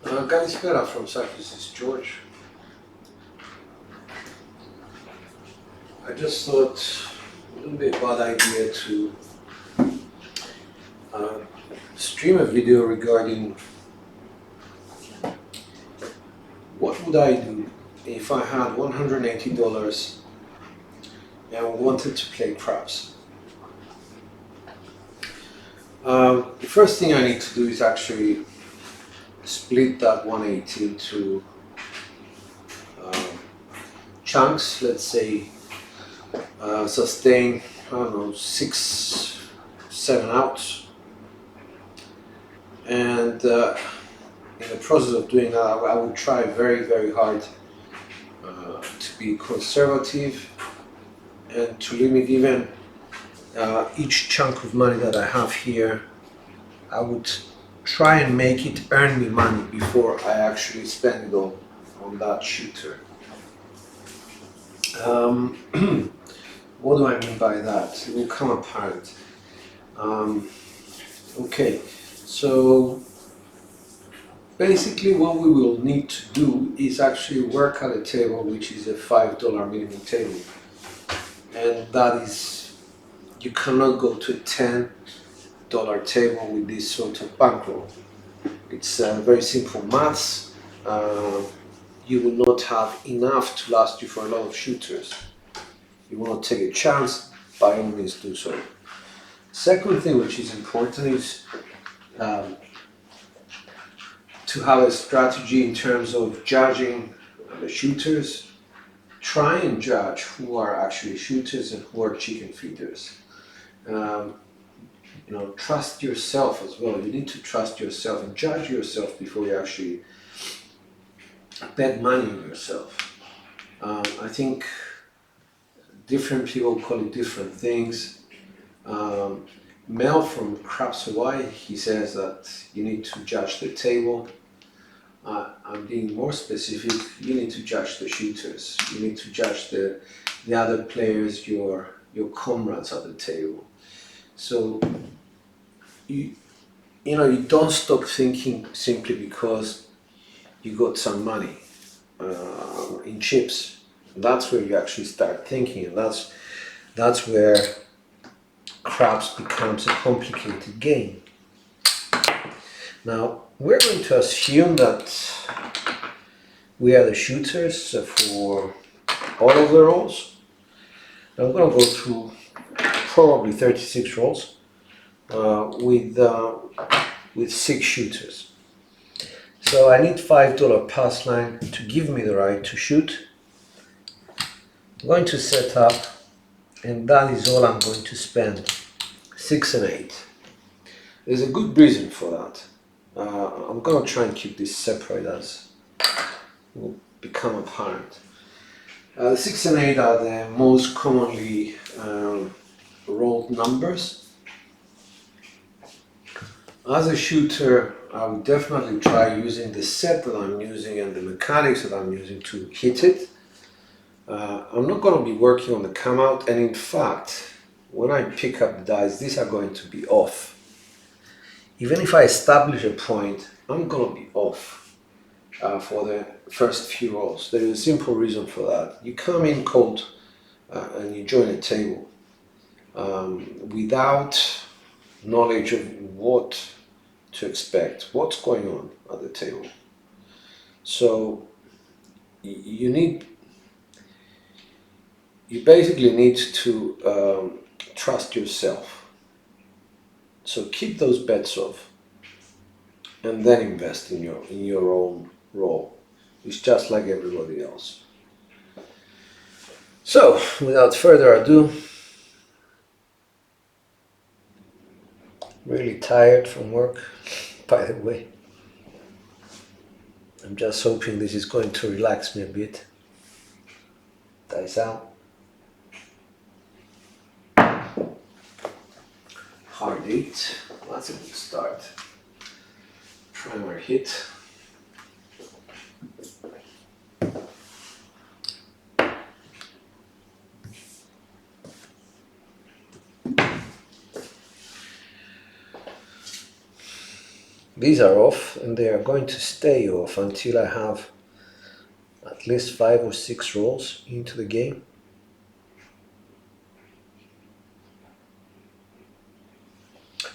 Kalispera from Cyprus is George. I just thought it wouldn't be a bad idea to stream a video regarding what would I do if I had $180 and wanted to play craps. The first thing I need to do is actually split that 180 into chunks. Let's say sustain, I don't know, 6, 7 outs. And in the process of doing that, I would try very, very hard to be conservative and to limit even each chunk of money that I have here. I would try and make it earn me money before I actually spend it on that shooter. What do I mean by that? It will come apparent. Okay, so basically what we will need to do is actually work at a table which is a $5 minimum table, and that is, you cannot go to a $10 table with this sort of bankroll. It's very simple maths. You will not have enough to last you for a lot of shooters. You will not take a chance, by all means do so. Second thing which is important is to have a strategy in terms of judging the shooters. Try and judge who are actually shooters and who are chicken feeders. Trust yourself as well. You need to trust yourself and judge yourself before you actually bet money on yourself. I think different people call it different things. Mel from Craps Hawaii, he says that you need to judge the table. I'm being more specific. You need to judge the shooters. You need to judge the other players, your comrades at the table. So you don't stop thinking simply because you got some money in chips. That's where you actually start thinking, and that's where craps becomes a complicated game. Now we're going to assume that we are the shooters for all of the rolls. I'm going to go through probably 36 rolls with 6 shooters. So I need $5 pass line to give me the right to shoot. I'm going to set up, and that is all I'm going to spend, 6 and 8. There's a good reason for that. I'm going to try and keep this separate as will become apparent. 6 and 8 are the most commonly rolled numbers. As a shooter, I would definitely try using the set that I'm using and the mechanics that I'm using to hit it. I'm not going to be working on the come out, and in fact, when I pick up the dice, these are going to be off. Even if I establish a point, I'm going to be off for the first few rolls. There is a simple reason for that. You come in cold and you join a table without knowledge of what to expect, what's going on at the table. So you basically need to trust yourself. So keep those bets off and then invest in your own role. It's just like everybody else. So without further ado, really tired from work, by the way. I'm just hoping this is going to relax me a bit. Dice out. Hard 8. That's a good start. Primer hit. These are off, and they are going to stay off until I have at least 5 or 6 rolls into the game.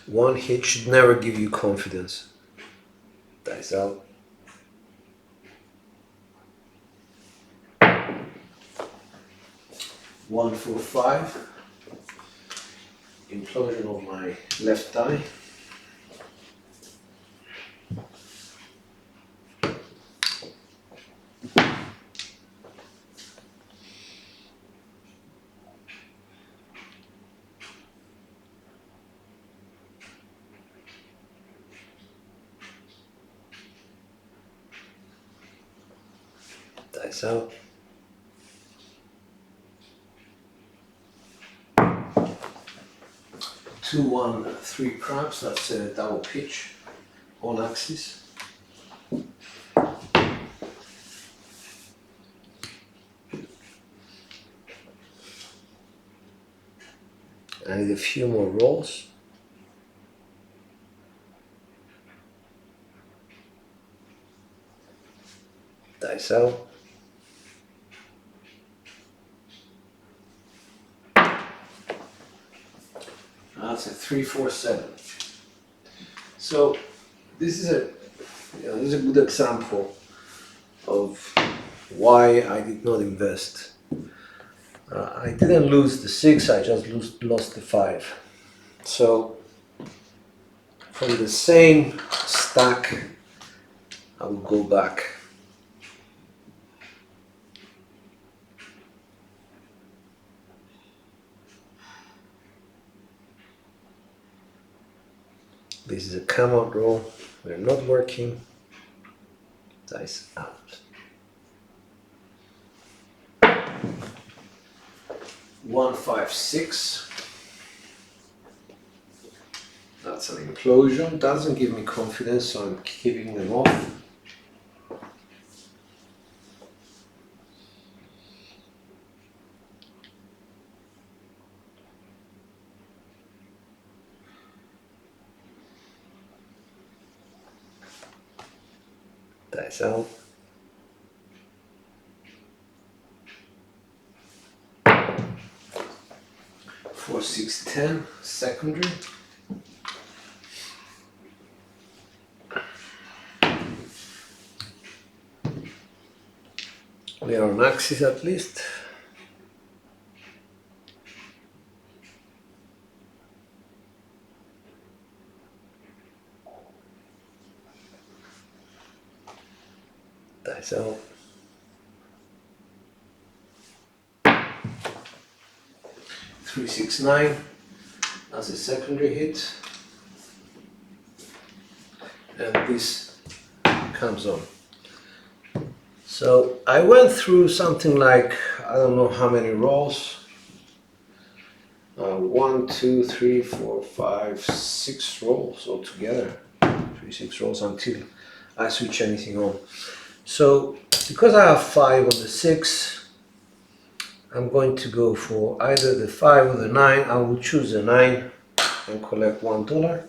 One hit should never give you confidence. Dice out. One, 4, 5. Implosion of my left die. Dice out. 2, 1, 3 crabs. That's a double pitch on axis. I need a few more rolls. Dice out. That's a 3, 4, 7. So this is a good example of why I did not invest. I didn't lose the 6, I just lost the 5. So from the same stack, I will go back. This is a come out roll. We're not working. Dice out. One, 5, 6. That's an implosion. Doesn't give me confidence, so I'm keeping them off. Dice out. 4, 6, 10. Secondary. We are on axis at least. Dice out. Three, 6, 9. That's a secondary hit. And this comes on. So I went through something like, I don't know how many rolls. 1, 2, 3, 4, 5, 6 rolls altogether. 3, 6 rolls until I switch anything on. So because I have 5 on the 6, I'm going to go for either the 5 or the 9. I will choose the 9 and collect $1.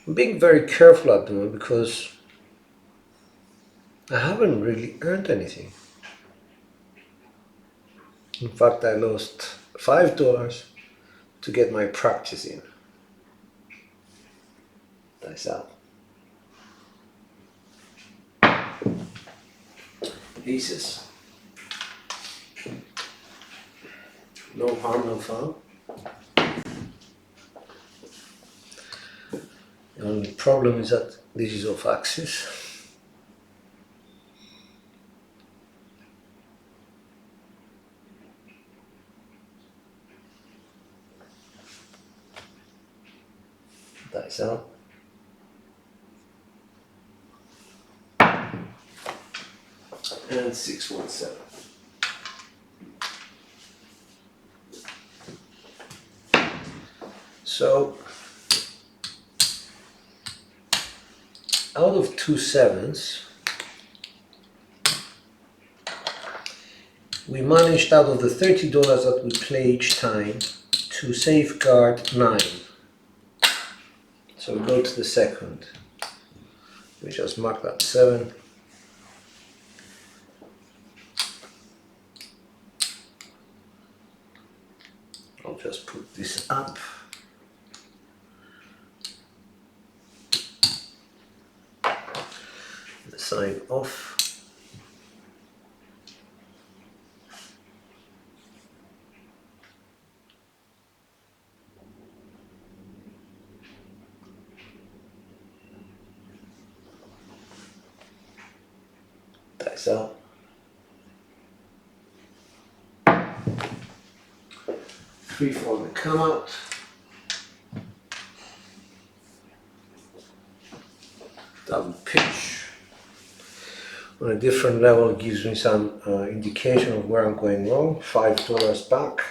I'm being very careful at the moment because I haven't really earned anything. In fact, I lost $5 to get my practice in. Dice out. Aces. No harm, no foul. The only problem is that this is off axis. Dice out. And 6, 1, 7. So out of 2 7s, we managed, out of the $30 that we play each time, to safeguard 9. So we go to the second. We just mark that 7. I'll just put this up. The sign off. Dice out. 3-4 the come out. Double pitch. On a different level, it gives me some indication of where I'm going wrong. $5 back.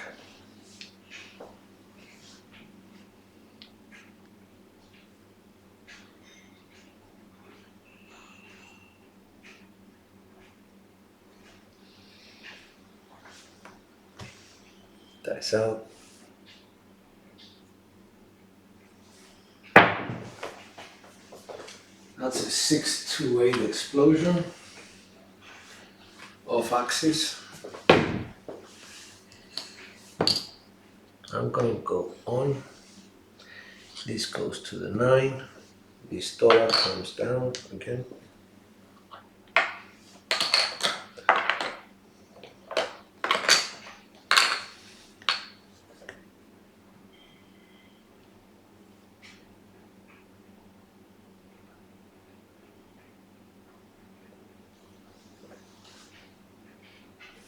Dice out. That's a 6-2-8 explosion. Off axis. I'm gonna go on. This goes to the 9. This dollar comes down again.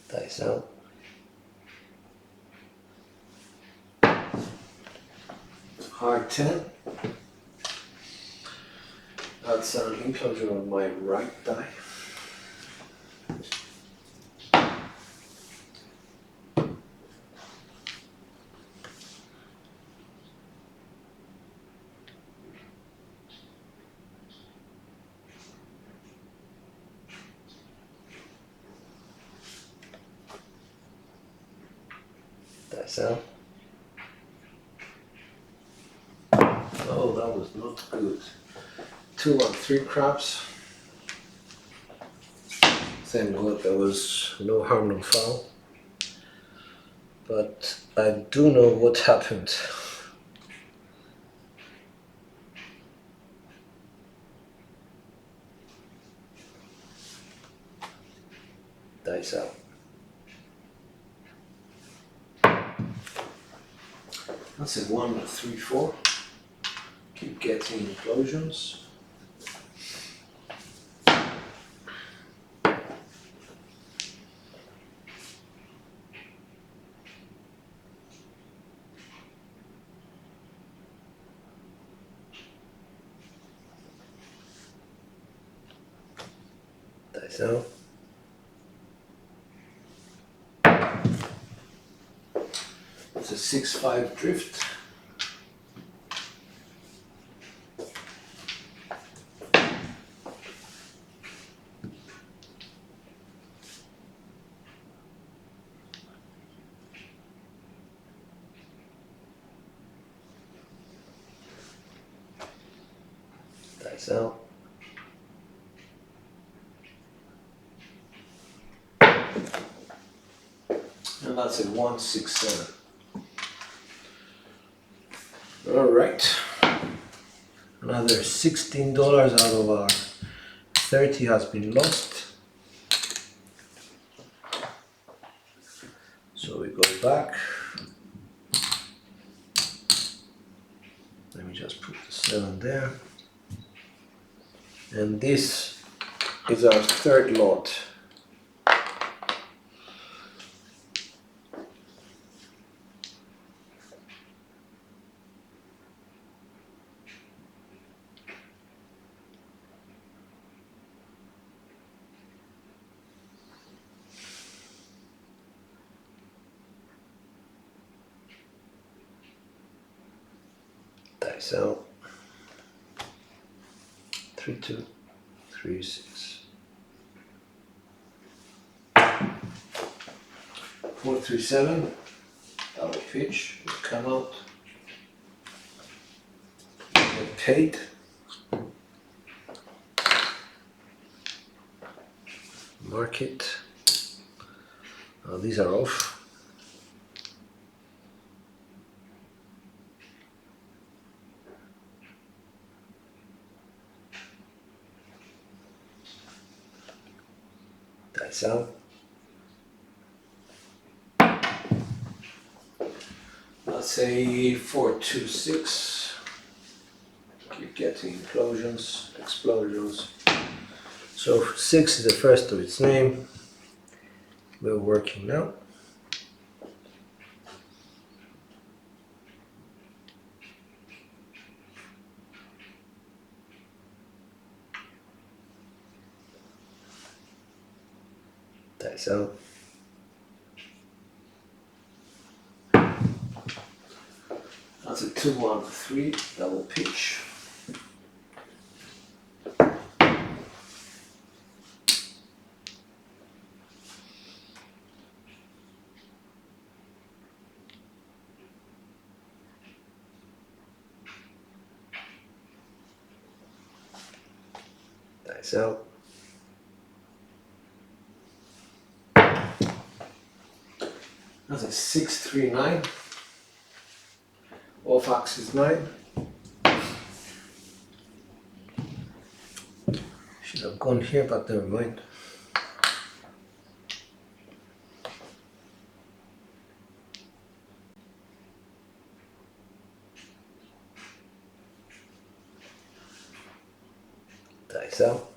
Dice out. Hard 10. That's an implosion on my right die. Dice out. Oh, that was not good. 2 on 3 craps. Thank God there was no harm, no foul. But I do know what happened. Dice out. That's a 1-3-4. Keep getting implosions. Dice out. It's a 6-5 drift. Dice out. And that's a 1-6-7. All right. Another $16 out of our 30 has been lost. So we go back. Let me just put the 7 there. And this is our third lot. Dice out. 3-2, 3-6. 4-3-7. Double pitch. Come out. Get paid. Market. These are off. That's out. Let's say 426. Keep getting explosions. So 6 is the first of its name. We're working now. That's out. That's a 2-1-3 double pitch. That's out. That's a 6-3-9. Off axis 9. Should have gone here, but never mind. Dice out.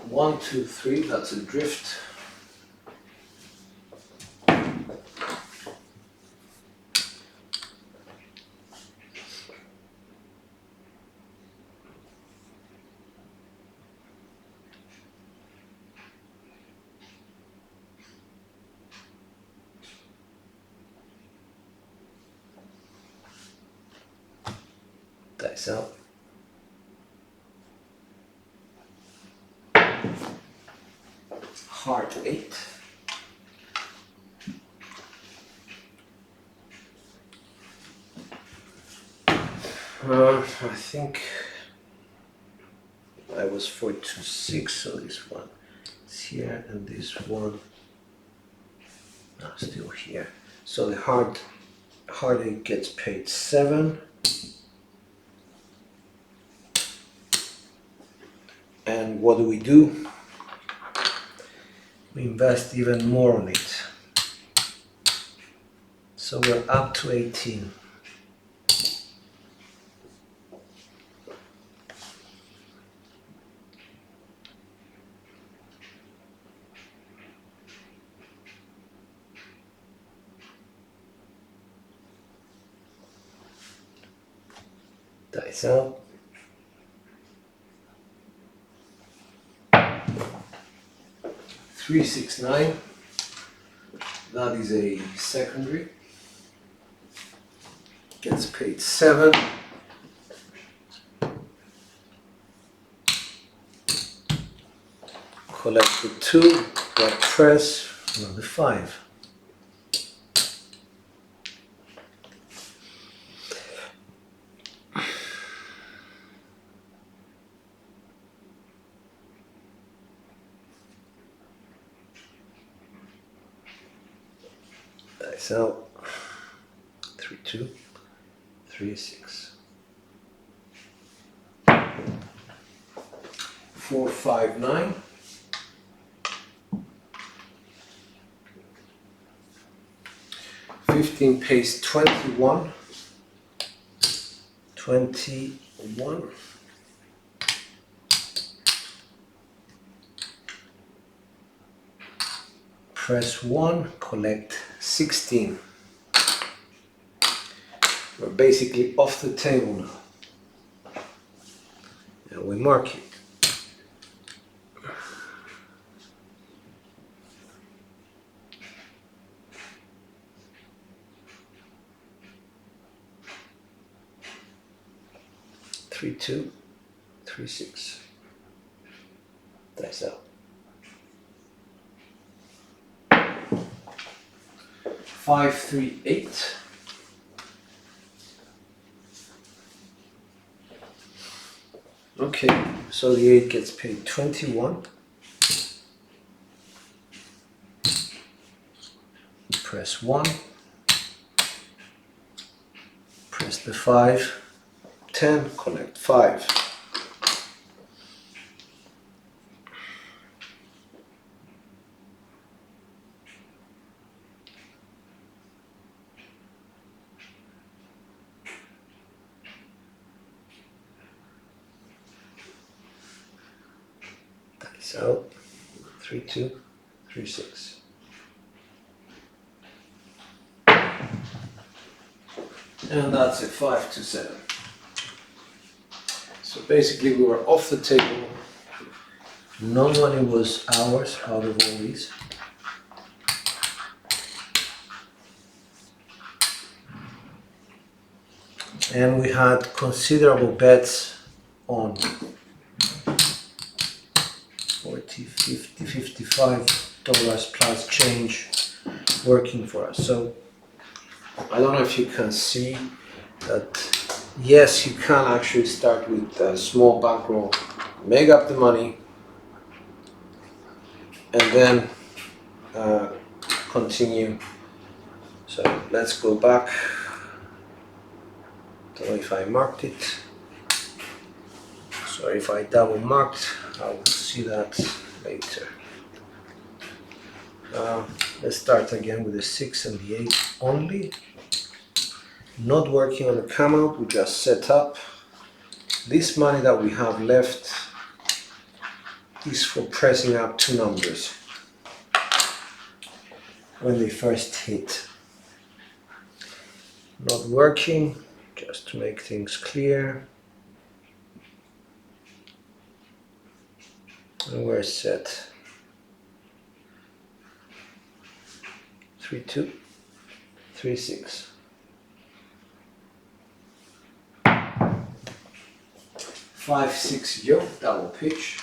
One, two, three. That's a drift. Dice out. Heart 8. I think I was 426, so this one is here and this one still here. So the heart 8 gets paid 7. And what do? We invest even more on it. So we're up to 18. Dice out. Three, 6, 9. That is a secondary. Gets paid 7. Collect the 2. Got press. Another 5. Dice out. 3, 2. 3, 6. 4, 5, 9. 15 pays 21. 21. Press 1, collect 16. We're basically off the table now. And we mark it. Three, 2, 3, 6. Dice out. 538. Okay, so the 8 gets paid 21. Press 1. Press the 5. 10, collect 5. That's out. 3, 2, 3, 6. And that's it, 5 to 7. So basically we were off the table. No money was ours out of all these. And we had considerable bets on 40, 50, $55 plus change working for us. So I don't know if you can see that, yes, you can actually start with a small bankroll, make up the money, and then continue. So let's go back. Don't know if I marked it. So if I double marked, I will see that later. Let's start again with the 6 and the 8 only. Not working on the come out, we just set up. This money that we have left is for pressing up 2 numbers when they first hit. Not working, just to make things clear. And we're set. 3, 2, 3, 6. 5, 6 yoke, double pitch.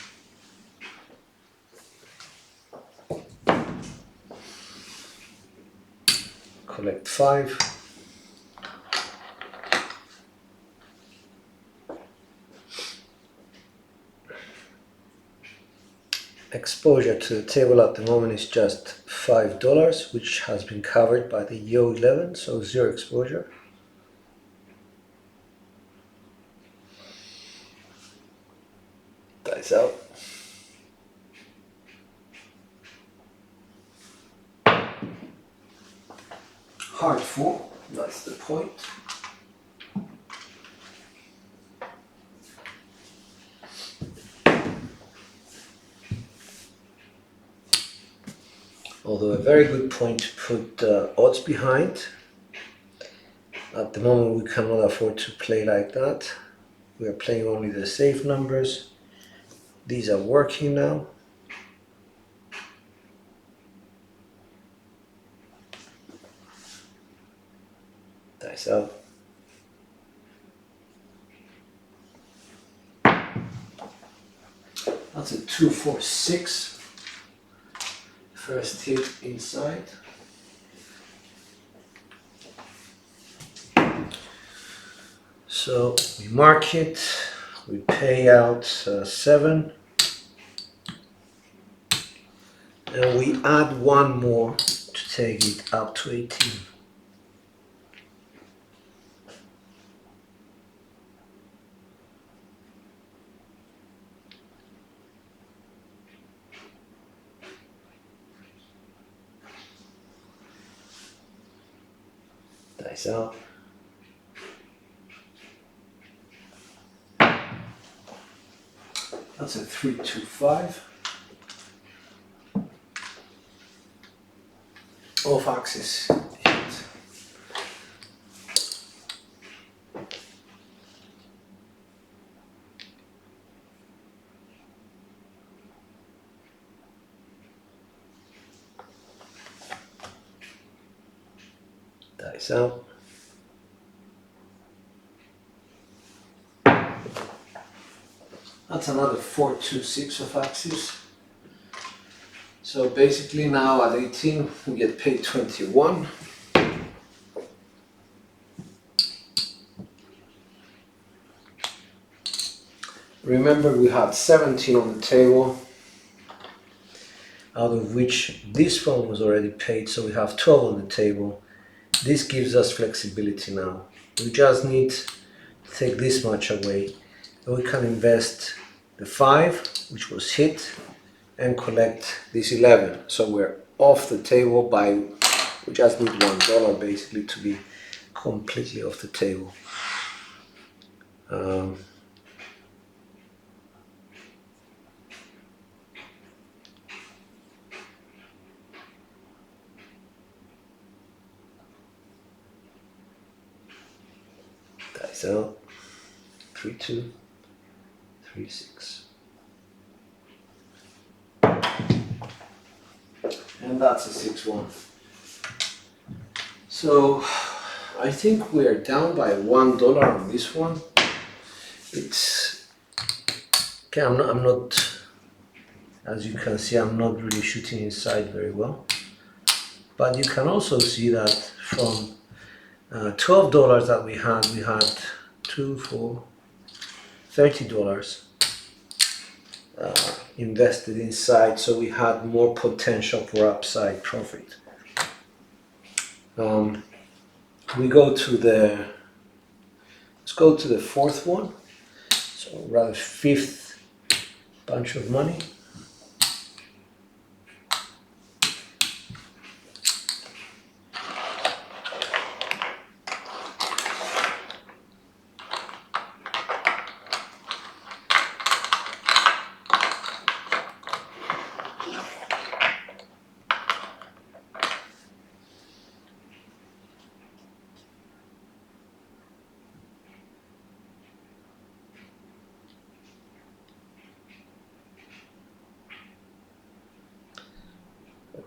Collect 5. Exposure to the table at the moment is just $5, which has been covered by the Yo 11, so 0 exposure. Dice out. Hard 4, that's the point. Although a very good point to put odds behind. At the moment we cannot afford to play like that. We are playing only the safe numbers. These are working now. Dice out. That's a 2, 4, 6. First hit inside. So we mark it, we pay out 7, and we add 1 more to take it up to 18. Dice out. That's a 3, 2, 5. Off axis hit. Dice out. That's another 4, 2, 6 of axis. So basically now at 18 we get paid 21. Remember, we had 17 on the table, out of which this one was already paid, so we have 12 on the table. This gives us flexibility now. We just need to take this much away, and we can invest the 5, which was hit, and collect this 11. So we're off the table by, we just need $1 basically to be completely off the table. Dice out, 3-2, 3-6. And that's a 6-1. So I think we are down by $1 on this one. It's okay. I'm not, as you can see, I'm not really shooting inside very well. But you can also see that from $12 that we had $2, $4, $30 invested inside, so we had more potential for upside profit. We go to the, let's go to the 4th one, so rather 5th bunch of money.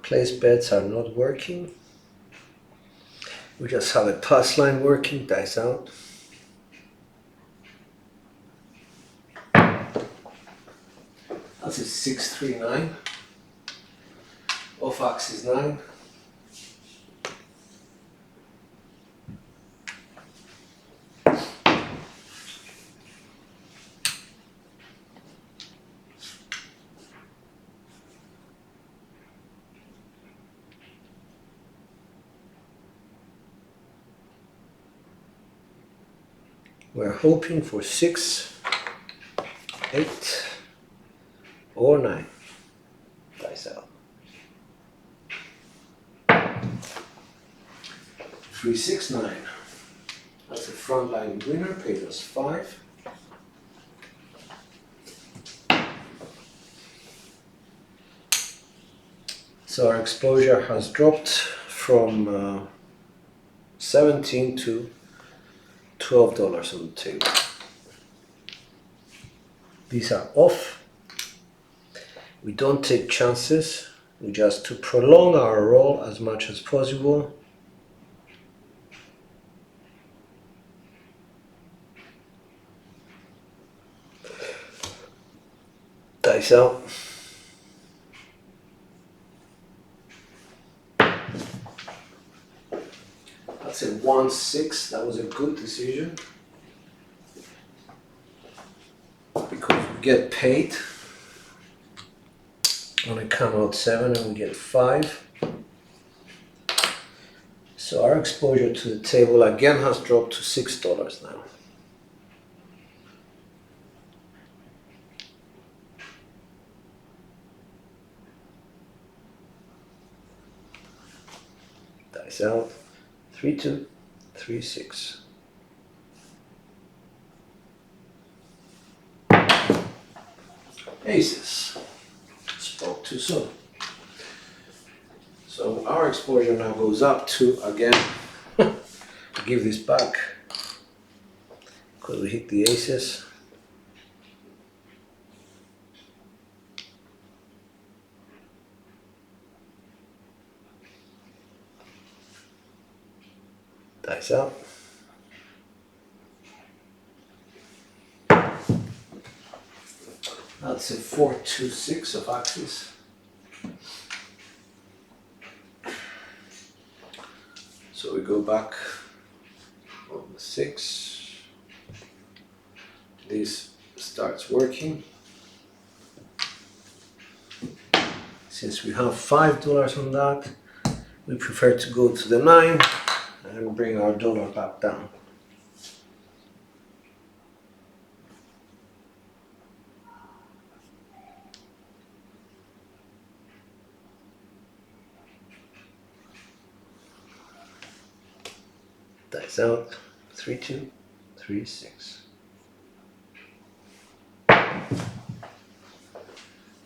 Place bets are not working. We just have a pass line working. Dice out. That's a 6-3-9. Off axis 9. We're hoping for 6, 8, or 9. Dice out. 3-6-9. That's a front line winner. Paid us 5. So our exposure has dropped from 17 to $12 on the table. These are off. We don't take chances. We just to prolong our roll as much as possible. Dice out. That's a 1-6. That was a good decision because we get paid on a come out 7 and we get 5. So our exposure to the table again has dropped to $6 now. Dice out. 3-2, 3-6. Aces. Spoke too soon. So our exposure now goes up to, again, give this back because we hit the aces. Dice out. That's a 4-2-6 of axis. So we go back on the 6. This starts working. Since we have $5 on that, we prefer to go to the 9 and bring our dollar back down. Dice out, 3236.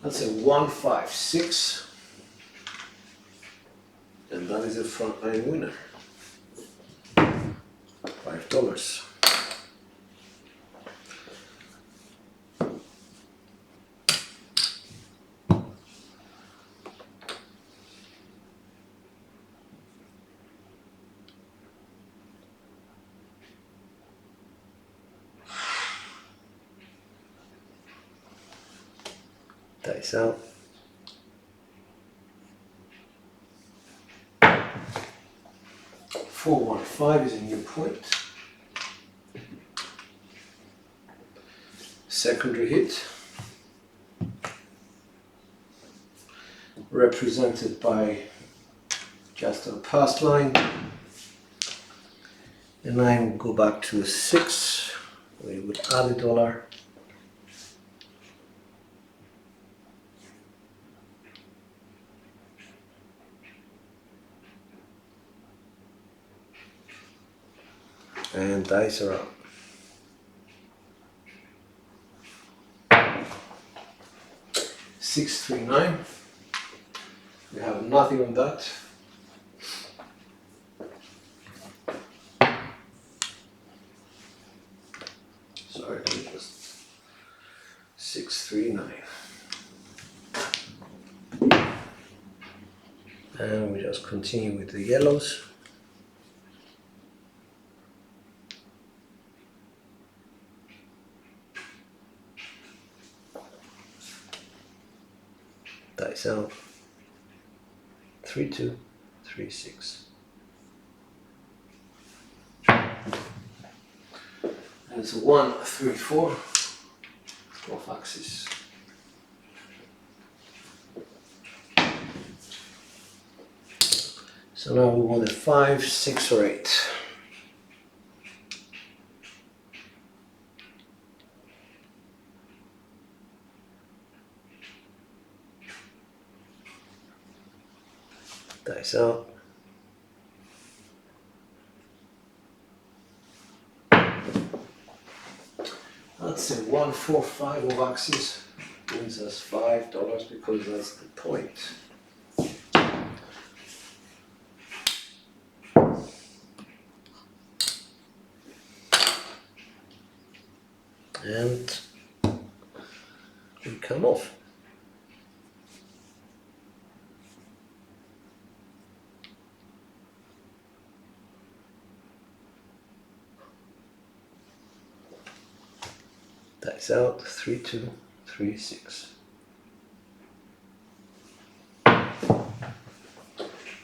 That's a 156, and that is a frontline winner. $5. Dice out. $415 is a new point. Secondary hit, represented by just a pass line. The 9 would go back to a 6. We would add $1. And dice are up. $639. We have nothing on that. Sorry, let me just 639. And we just continue with the yellows. Dice out. 3236. And it's a 134 off axis. So now we want a 5, 6, or 8. Dice out. That's a 145 of axis. Brings us $5 because that's the point. And we come off. Dice out, 3236.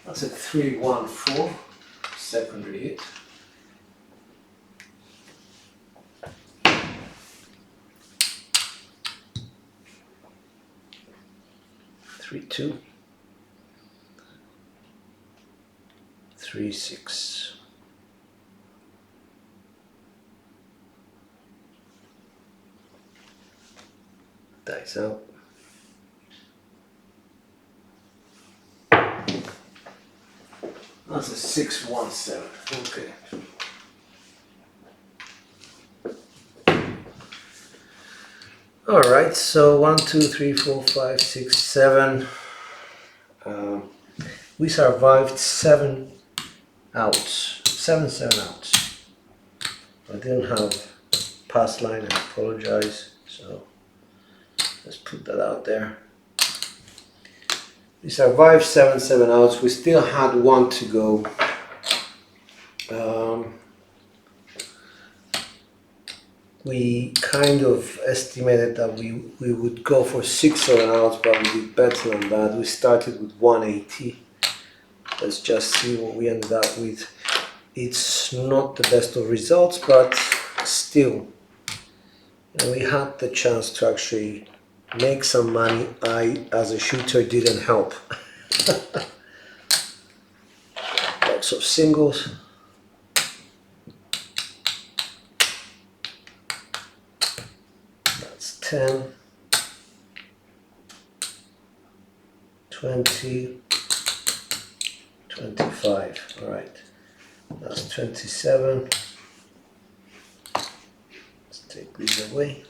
That's a 314 secondary hit. Three, 2, 3, 6. Dice out. That's a 617. Okay. All right. So 1, 2, 3, 4, 5, 6, 7. We survived 7 outs. 7 outs. I didn't have pass line. I apologize. So let's put that out there. We survived 7 outs. We still had 1 to go. We kind of estimated that we would go for 6 or 7 outs, but we did better than that. We started with 180. Let's just see what we ended up with. It's not the best of results, but still and we had the chance to actually make some money. I, as a shooter, didn't help. Lots of singles. That's 10, 20, 25. All right, that's 27. Let's take these away.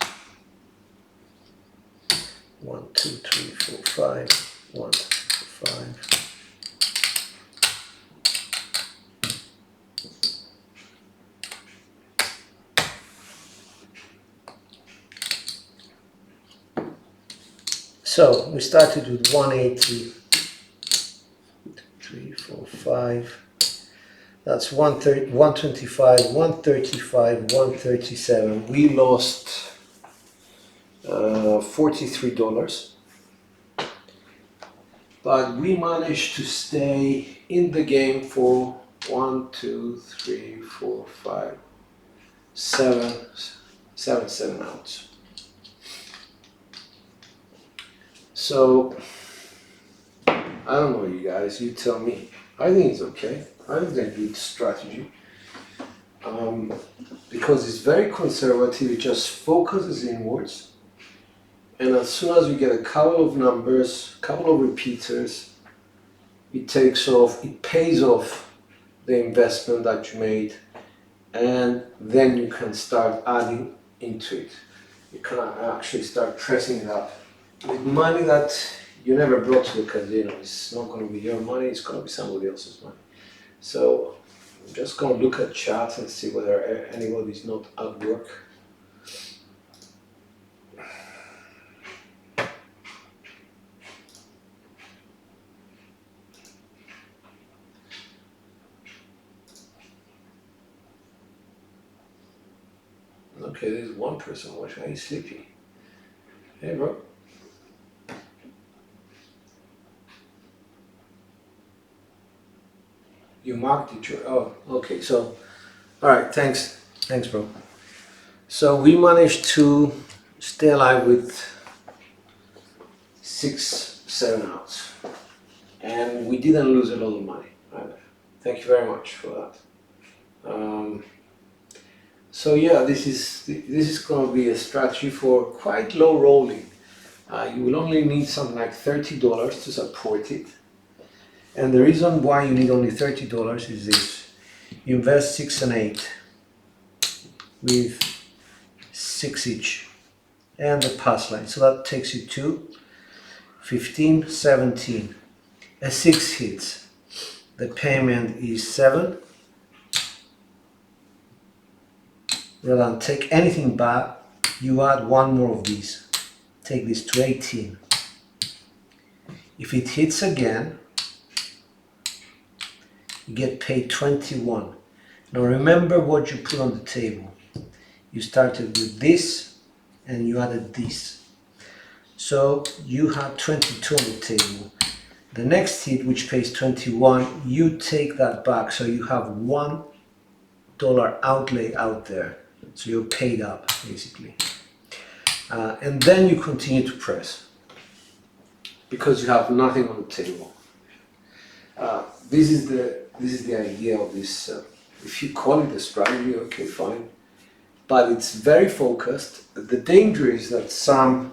1, 2, 3, 4, 5. 1, 2, 3, 4, 5. So we started with 180, 3, 4, 5. That's 125, 135, 137. We lost $43, but we managed to stay in the game for 1, 2, 3, 4, 5, 7 outs. So I don't know, you guys, you tell me. I think it's okay. I think it's a good strategy. Because it's very conservative, it just focuses inwards. And as soon as we get a couple of numbers, couple of repeaters, it takes off, it pays off the investment that you made, and then you can start adding into it. You can actually start pressing it up. With money that you never brought to the casino, it's not going to be your money, it's going to be somebody else's money. So I'm just going to look at chat and see whether anybody's not at work. Okay, there's one person watching. Are you sleepy? Hey, bro. You marked it. Oh, okay. So, all right. Thanks, bro. So we managed to stay alive with 6, 7 outs, and we didn't lose a lot of money either. Thank you very much for that. So yeah, this is going to be a strategy for quite low rolling. You will only need something like $30 to support it. And the reason why you need only $30 is this: you invest 6 and 8 with 6 each, and the pass line. So that takes you to 15, 17. A 6 hits. The payment is 7. Rather than take anything back, you add one more of these. Take this to 18. If it hits again, you get paid 21. Now remember what you put on the table. You started with this and you added this. So you have 22 on the table. The next hit, which pays 21, you take that back, so you have $1 outlay out there. So you're paid up, basically. And then you continue to press because you have nothing on the table. This is the idea of this. If you call it a strategy, okay, fine. But it's very focused. The danger is that some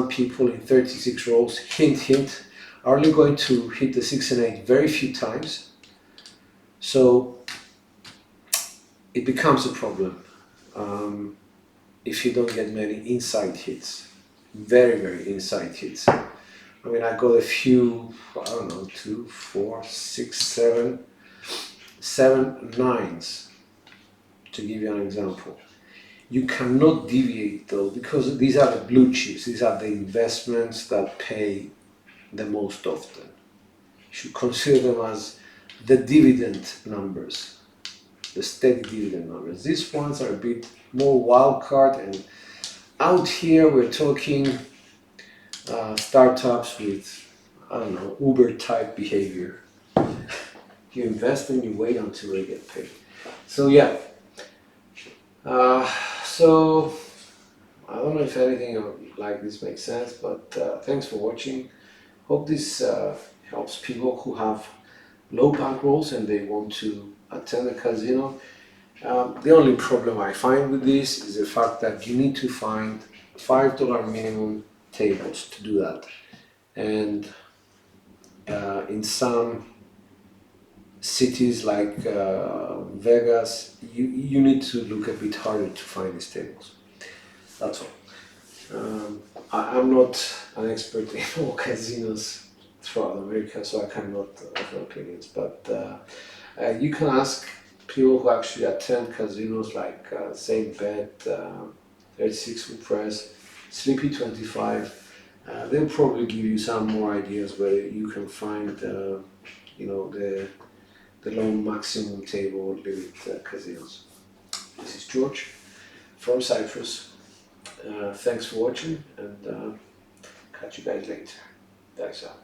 people in 36 rolls, hint, are only going to hit the 6 and 8 very few times. So it becomes a problem if you don't get many inside hits, very, very inside hits. I mean, I got a few, I don't know, 2, 4, 6, 7 nines, to give you an example. You cannot deviate though, because these are the blue chips, these are the investments that pay the most often. You should consider them as the dividend numbers, the steady dividend numbers. These ones are a bit more wild card, and out here we're talking startups with, I don't know, Uber type behavior. You invest and you wait until they get paid. So yeah, so I don't know if anything like this makes sense, but thanks for watching. Hope this helps people who have low bankrolls and they want to attend a casino. The only problem I find with this is the fact that you need to find $5 minimum tables to do that. And in some cities like Vegas, you need to look a bit harder to find these tables. That's all. I'm not an expert in all casinos throughout America, so I cannot offer opinions. But you can ask people who actually attend casinos like St. Bet, 36 Foot Press, Sleepy 25. They'll probably give you some more ideas where you can find, the low maximum table limit casinos. This is George from Cyprus. Thanks for watching, and catch you guys later. Thanks out.